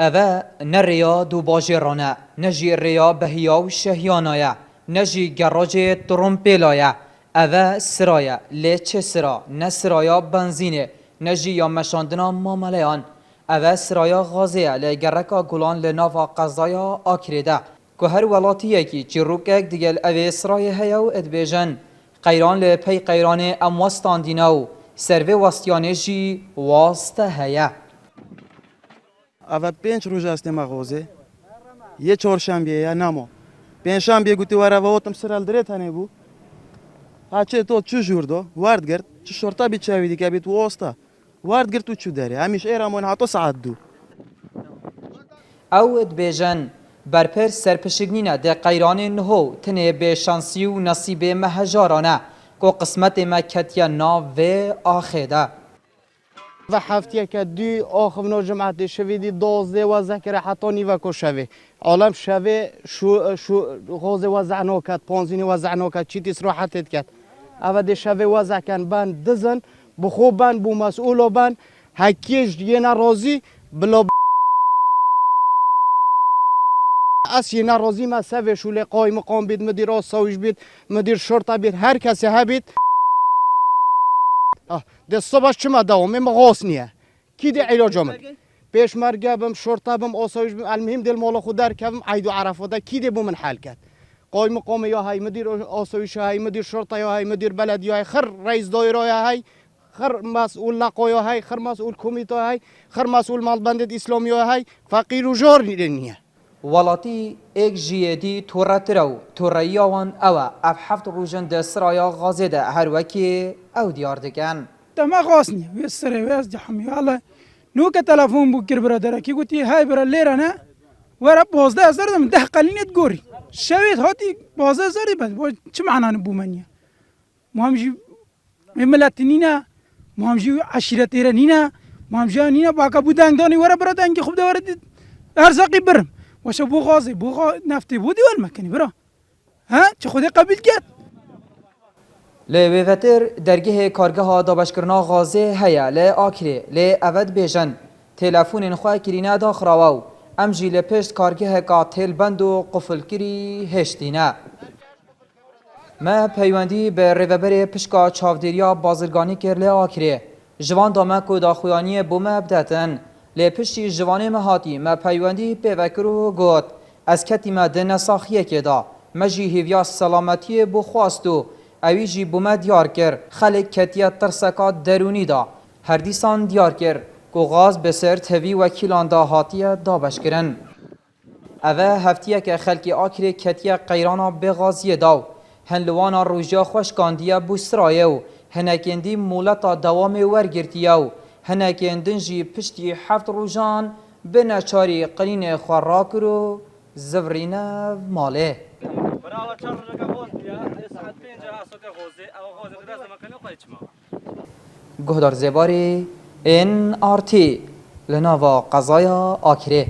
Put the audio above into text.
اوه نریا دو باجرانه نجی ریا بهیا و شهیانایا نجی گراج ترومپیلایا اوه سرایا لیچه سرا نسرایا بنزینه نجی یا مشاندنا ماملیان اوه سرایا غازیه لگرکا گلان لناوا قضایا آکریده که هر ولاتیه کی چیروکک دیگل اوه سرای هیا و ادبیجن قیران لپی قیران اموستان دیناو سروی وستیانه جی واسطه هیا اول 5 روز است مغازه یه چهارشنبه یا نمو پنجشنبه گویی وارد واتم سرال درت هنی بو هچه تو چه جور دو وارد گرد چه شرطه بیچویدی که بیت واسطه وارد گرد تو چه داری همیشه ایرامون حتی ساعت دو او ادبیجن برپر سرپشگنینه ده قیران نهو تنه به شانسی و نصیب مهجارانه که قسمت مکتیا ناو و آخیده و هفته که دو آخر جمعه شویدی 12 و ذکر حتی نیوه کو شوی عالم شوی شو غاز وزع نکرد 15 وزع نکرد چی تیس راحتت کرد اول شوی وزع کن بند دزن بخو بند بو مسئول بند هکیش یه ناراضی بلا از یه ناراضی ما سوی شوله قایم مقام بید مدیر آسایش بید مدیر شرطه بید هر کسی هبید ده صبح چما دوام مغاص نیه کی ده علاج آمد پیشمرگه بم شرطه بم آسایش بم المهم دل مال خود در کردم عید و عرفه ده کی ده بومن حل کرد قایم مقام یا های مدیر آسایش های مدیر شرطه یا های مدیر بلدی های خر رئیس دایره یا های خر مسئول لقا یا های خر مسئول کمیته های خر مسئول مالبند اسلامی یا های فقیر و جار نیه ولاتی ایک جیدی تورت رو توریاوان اوه اف هفت روزن ده سرایا غازه ده هر وکی او دیار دکن ما غاصني ويسري ويسجحهم يلا نوك تلفون بكر برادرك يقولي هاي برا ليرة أنا ورا بوزده زرد من ده قلينة تقوري شويت هاتي بوزده زرد بس شو معناه نبومانيا مهمجي ملاتنينا مهمجي عشيرتيرا نينا مهمجي نينا باكا بودان داني ورا برادانكي خوب ده ورا أرزاقي برم وش بو غازي نفتي بودي والمكاني برا ها شو خدي قبل جات لویفتر درگه کارگاه دابشکرنا غازه هیا ل آکری ل اود بیجن تلفون خواه کرینه داخراو ام جی لپشت کارگاه کا تل بند و قفل کری هشتینه ما پیوندی به ریوبر پشکا چاودریا بازرگانی کر ل آکری جوان دامه کو داخویانی بومه بدتن ل پشتی جوانی مهاتی ما پیوندی پیوکرو گوت از کتی ما دن ساخیه که دا مجی هیویا سلامتی بخواستو اوی جی بومه دیار کر خلق کتیه ترسکات درونی دا هر دیسان دیار کر که غاز بسر تهوی وکیلان دا هاتیه دابش کرن اوه هفتیه که خلقی آکر کتیه قیرانا بغازیه داو هنلوانا روژیا خوشکاندیه بوسرایه و هنکندی مولتا دوام ورگرتیه و هنکندن جی پشتی هفت روژان بنچاری قلین خوراکر و زورینه ماله گهدار زباری NRT لناوا قضايا آکره